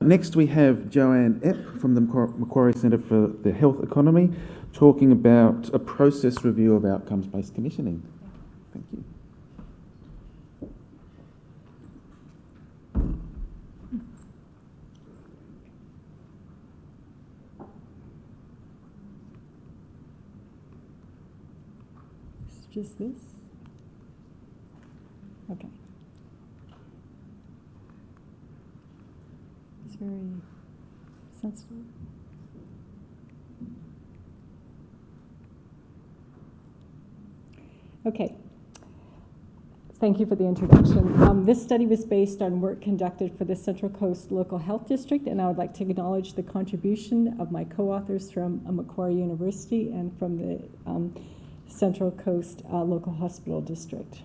Next we have Joanne Epp from the Macquarie Centre for the Health Economy talking about a process review of outcomes-based commissioning. Thank you. It's just this? Okay. It's very sensitive. Okay. Thank you for the introduction. This study was based on work conducted for the Central Coast Local Health District, and I would like to acknowledge the contribution of my co-authors from Macquarie University and from the Central Coast Local Hospital District.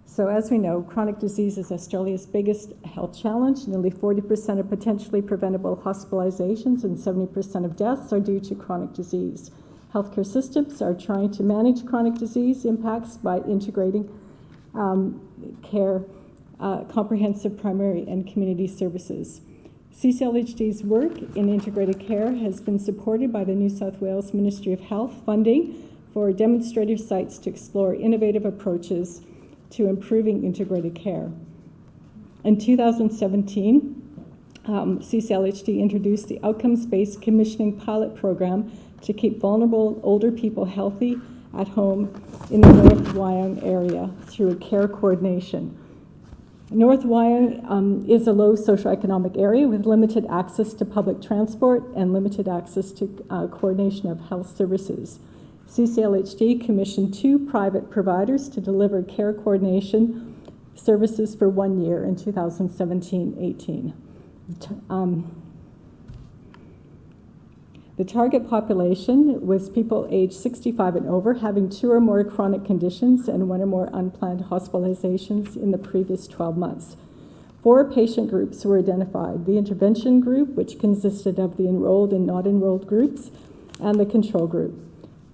So as we know, chronic disease is Australia's biggest health challenge. Nearly 40% of potentially preventable hospitalizations and 70% of deaths are due to chronic disease. Healthcare systems are trying to manage chronic disease impacts by integrating care, comprehensive primary and community services. CCLHD's work in integrated care has been supported by the New South Wales Ministry of Health funding for demonstrator sites to explore innovative approaches to improving integrated care. In 2017, CCLHD introduced the Outcomes-Based Commissioning Pilot Program to keep vulnerable older people healthy at home in the North Wyong area through care coordination. North Wyong is a low socioeconomic area with limited access to public transport and limited access to coordination of health services. CCLHD commissioned 2 private providers to deliver care coordination services for 1 year in 2017-18. The target population was people aged 65 and over having 2 or more chronic conditions and 1 or more unplanned hospitalizations in the previous 12 months. 4 patient groups were identified: the intervention group, which consisted of the enrolled and not enrolled groups, and the control group.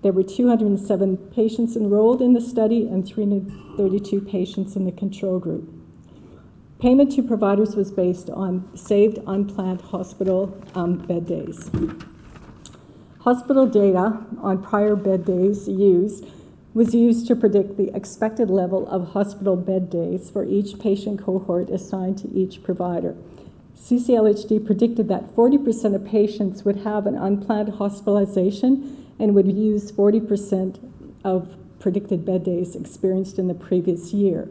There were 207 patients enrolled in the study and 332 patients in the control group. Payment to providers was based on saved unplanned hospital bed days. Hospital data on prior bed days was used to predict the expected level of hospital bed days for each patient cohort assigned to each provider. CCLHD predicted that 40% of patients would have an unplanned hospitalization and would use 40% of predicted bed days experienced in the previous year.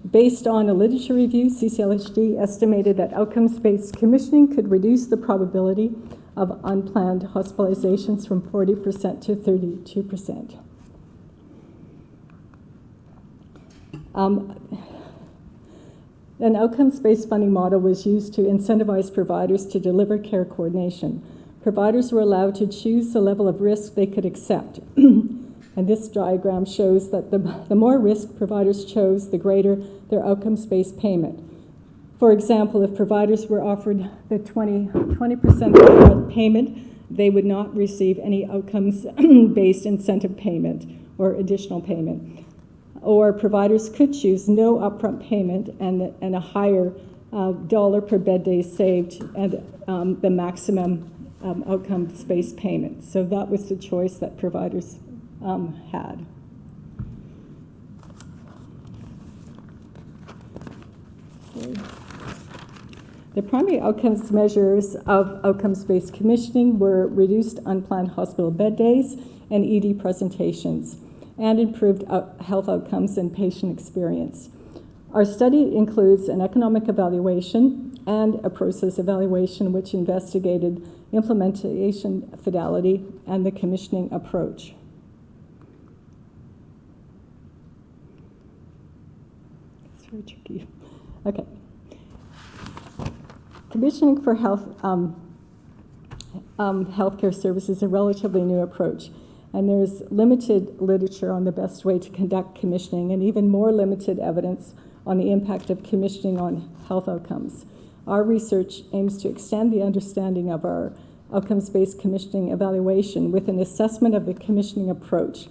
Based on a literature review, CCLHD estimated that outcomes-based commissioning could reduce the probability of unplanned hospitalizations from 40% to 32%. An outcomes-based funding model was used to incentivize providers to deliver care coordination. Providers were allowed to choose the level of risk they could accept. And this diagram shows that the more risk providers chose, the greater their outcomes-based payment. For example, if providers were offered the 20% upfront payment, they would not receive any outcomes-based incentive payment or additional payment. Or providers could choose no upfront payment and a higher dollar per bed day saved and the maximum outcomes-based payment. So that was the choice that providers had. The primary outcomes measures of outcomes-based commissioning were reduced unplanned hospital bed days and ED presentations, and improved health outcomes and patient experience. Our study includes an economic evaluation and a process evaluation which investigated implementation fidelity and the commissioning approach. It's very tricky. Okay. Commissioning for healthcare services is a relatively new approach, and there's limited literature on the best way to conduct commissioning and even more limited evidence on the impact of commissioning on health outcomes. Our research aims to extend the understanding of our outcomes-based commissioning evaluation with an assessment of the commissioning approach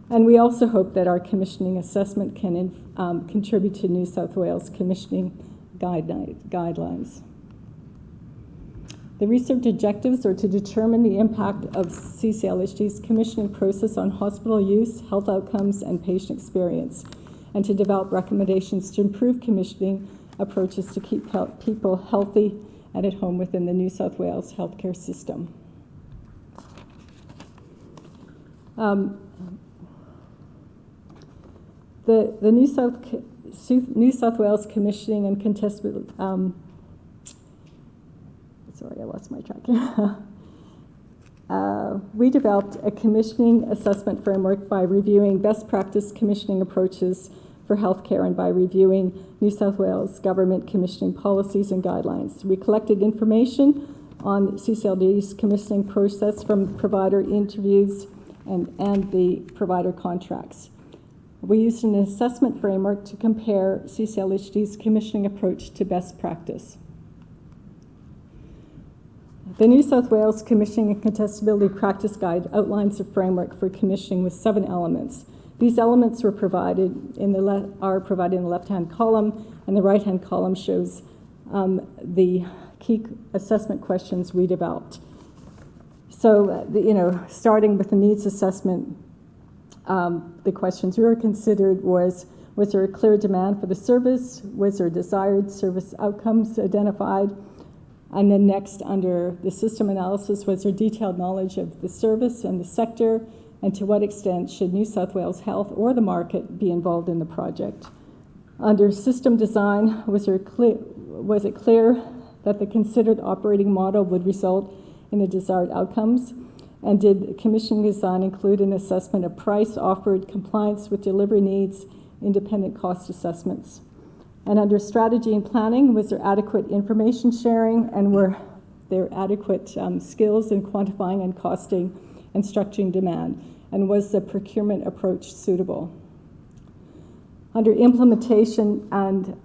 And we also hope that our commissioning assessment can contribute to New South Wales commissioning guidelines. The research objectives are to determine the impact of CCLHD's commissioning process on hospital use, health outcomes, and patient experience, and to develop recommendations to improve commissioning approaches to keep people healthy and at home within the New South Wales healthcare system. The New South Wales Commissioning and Contestability, sorry, I lost my track. We developed a commissioning assessment framework by reviewing best practice commissioning approaches for healthcare and by reviewing New South Wales government commissioning policies and guidelines. We collected information on CCLD's commissioning process from provider interviews and the provider contracts. We used an assessment framework to compare CCLHD's commissioning approach to best practice. The New South Wales Commissioning and Contestability Practice Guide outlines a framework for commissioning with 7 elements. These elements were provided are provided in the left-hand column, and the right-hand column shows the key assessment questions we developed. So, starting with the needs assessment, the questions we were considered was there a clear demand for the service? Was there desired service outcomes identified? And then next, under the system analysis, was there detailed knowledge of the service and the sector? And to what extent should New South Wales Health or the market be involved in the project? Under system design, was it clear that the considered operating model would result in the desired outcomes? And did commissioning design include an assessment of price offered, compliance with delivery needs, independent cost assessments? And under strategy and planning, was there adequate information sharing, and were there adequate skills in quantifying and costing and structuring demand? And was the procurement approach suitable? Under implementation and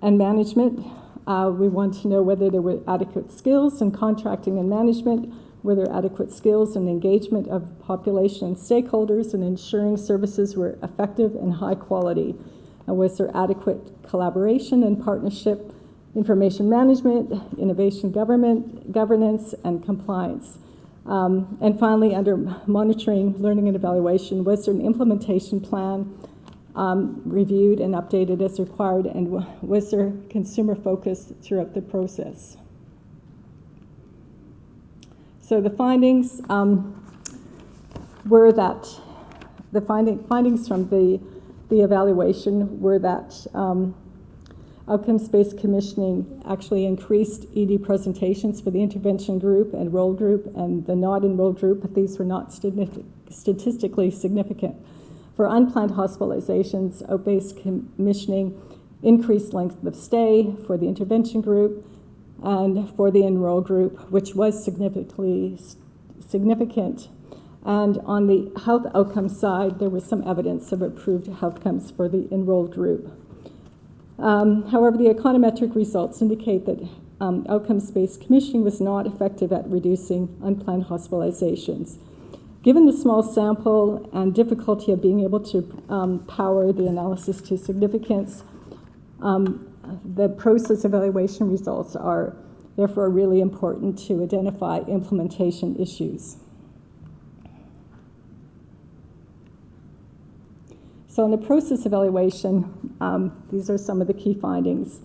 management, we want to know whether there were adequate skills in contracting and management, were there adequate skills in engagement of population and stakeholders and ensuring services were effective and high quality, and was there adequate collaboration and partnership, information management, innovation governance, and compliance. And finally, under monitoring, learning, and evaluation, was there an implementation plan reviewed and updated as required, and was there consumer focus throughout the process? So the findings were that the findings from the evaluation were that outcomes-based commissioning actually increased ED presentations for the intervention group, enrolled group, and the not enrolled group, but these were not statistically significant. For unplanned hospitalizations, outcome-based commissioning increased length of stay for the intervention group and for the enrolled group, which was significant. And on the health outcomes side, there was some evidence of improved outcomes for the enrolled group. However, the econometric results indicate that outcomes-based commissioning was not effective at reducing unplanned hospitalizations. Given the small sample and difficulty of being able to power the analysis to significance, the process evaluation results are therefore really important to identify implementation issues. So in the process evaluation, these are some of the key findings.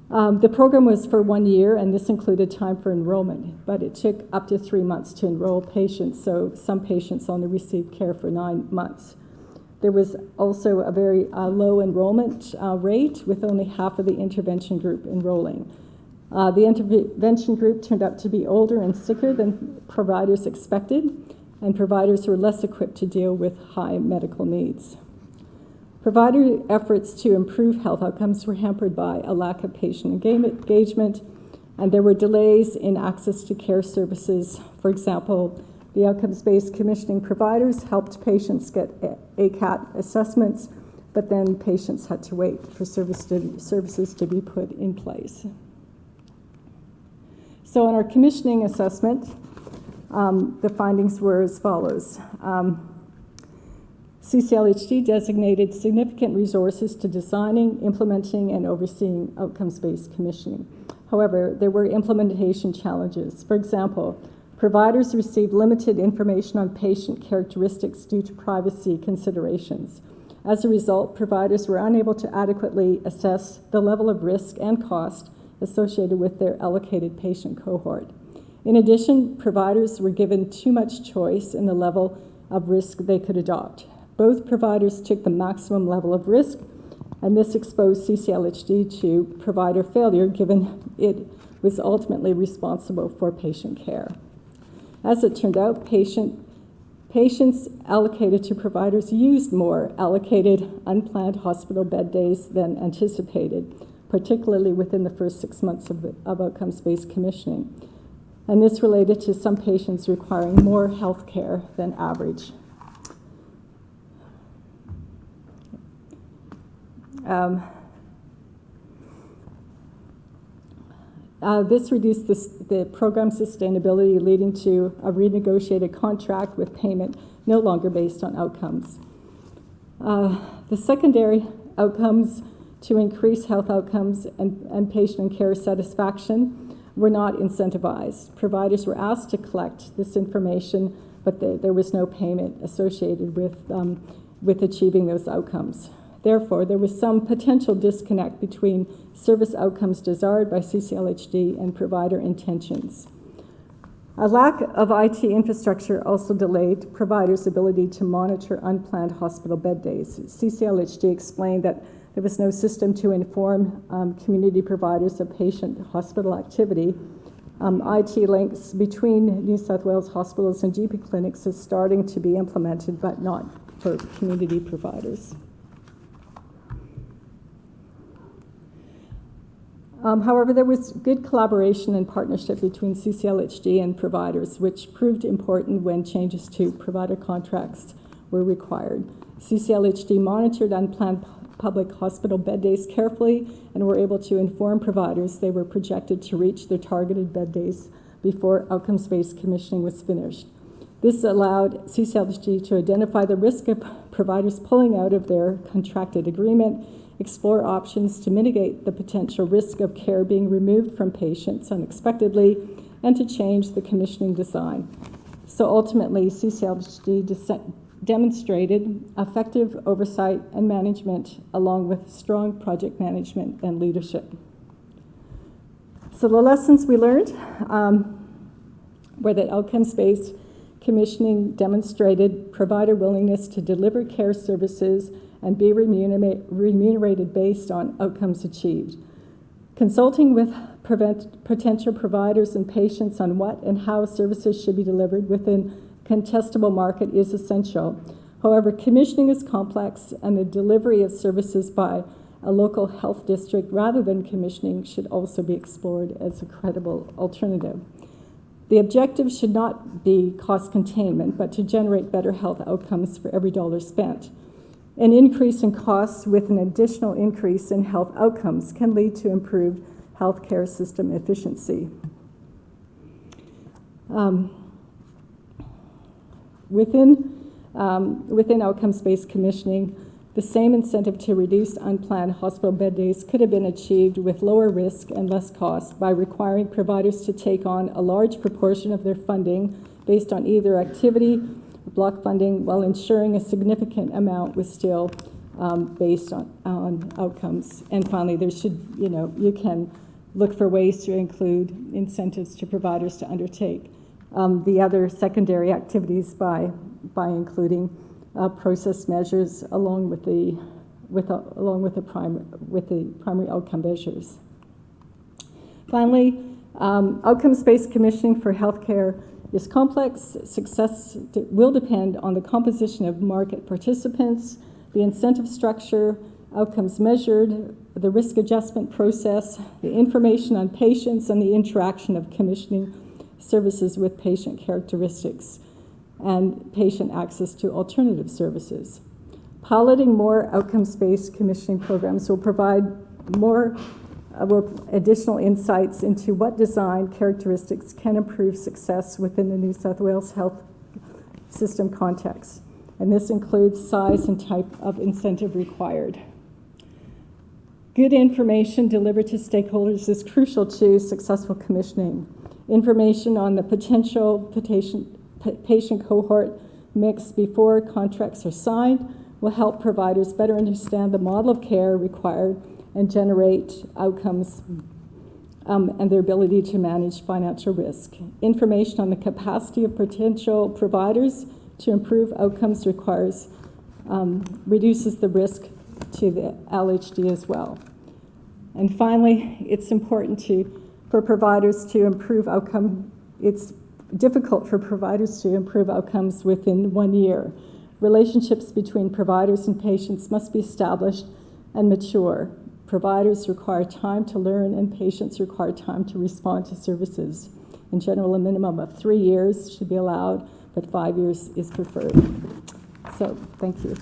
The program was for 1 year, and this included time for enrollment, but it took up to 3 months to enroll patients, so some patients only received care for 9 months. There was also a very low enrollment rate, with only half of the intervention group enrolling. The intervention group turned out to be older and sicker than providers expected, and providers were less equipped to deal with high medical needs. Provider efforts to improve health outcomes were hampered by a lack of patient engagement, and there were delays in access to care services. For example, the outcomes-based commissioning providers helped patients get ACAT assessments, but then patients had to wait for services to be put in place. So in our commissioning assessment, The findings were as follows. CCLHD designated significant resources to designing, implementing, and overseeing outcomes-based commissioning. However, there were implementation challenges. For example, providers received limited information on patient characteristics due to privacy considerations. As a result, providers were unable to adequately assess the level of risk and cost associated with their allocated patient cohort. In addition, providers were given too much choice in the level of risk they could adopt. Both providers took the maximum level of risk, and this exposed CCLHD to provider failure, given it was ultimately responsible for patient care. As it turned out, patients allocated to providers used more allocated unplanned hospital bed days than anticipated, particularly within the first 6 months of outcomes-based commissioning. And this related to some patients requiring more health care than average. This reduced the program sustainability, leading to a renegotiated contract with payment no longer based on outcomes. The secondary outcomes to increase health outcomes and patient and care satisfaction were not incentivized. Providers were asked to collect this information, but there was no payment associated with achieving those outcomes. Therefore, there was some potential disconnect between service outcomes desired by CCLHD and provider intentions. A lack of IT infrastructure also delayed providers' ability to monitor unplanned hospital bed days. CCLHD explained that there was no system to inform community providers of patient hospital activity. IT links between New South Wales hospitals and GP clinics is starting to be implemented, but not for community providers. However, there was good collaboration and partnership between CCLHD and providers, which proved important when changes to provider contracts were required. CCLHD monitored unplanned public hospital bed days carefully and were able to inform providers they were projected to reach their targeted bed days before outcomes-based commissioning was finished. This allowed CCLHD to identify the risk of providers pulling out of their contracted agreement, explore options to mitigate the potential risk of care being removed from patients unexpectedly, and to change the commissioning design. So ultimately, CCLHD demonstrated effective oversight and management, along with strong project management and leadership. So the lessons we learned were that outcomes-based commissioning demonstrated provider willingness to deliver care services and be remunerated based on outcomes achieved. Consulting with potential providers and patients on what and how services should be delivered within a contestable market is essential. However, commissioning is complex, and the delivery of services by a local health district rather than commissioning should also be explored as a credible alternative. The objective should not be cost containment, but to generate better health outcomes for every dollar spent. An increase in costs with an additional increase in health outcomes can lead to improved healthcare system efficiency. Within outcomes-based commissioning, the same incentive to reduce unplanned hospital bed days could have been achieved with lower risk and less cost by requiring providers to take on a large proportion of their funding based on either activity block funding, while ensuring a significant amount was still based on outcomes. And finally, there should, you can look for ways to include incentives to providers to undertake the other secondary activities by including process measures along with the primary outcome measures. Finally, outcomes-based commissioning for healthcare is complex. Success will depend on the composition of market participants, the incentive structure, outcomes measured, the risk adjustment process, the information on patients, and the interaction of commissioning services with patient characteristics and patient access to alternative services. Piloting more outcomes-based commissioning programs will provide more additional insights into what design characteristics can improve success within the New South Wales health system context. And this includes size and type of incentive required. Good information delivered to stakeholders is crucial to successful commissioning. Information on the potential patient cohort mix before contracts are signed will help providers better understand the model of care required and generate outcomes and their ability to manage financial risk. Information on the capacity of potential providers to improve outcomes reduces the risk to the LHD as well. And finally, it's important for providers to improve outcome. It's difficult for providers to improve outcomes within 1 year. Relationships between providers and patients must be established and mature. Providers require time to learn and patients require time to respond to services. In general, a minimum of 3 years should be allowed, but 5 years is preferred. So, thank you.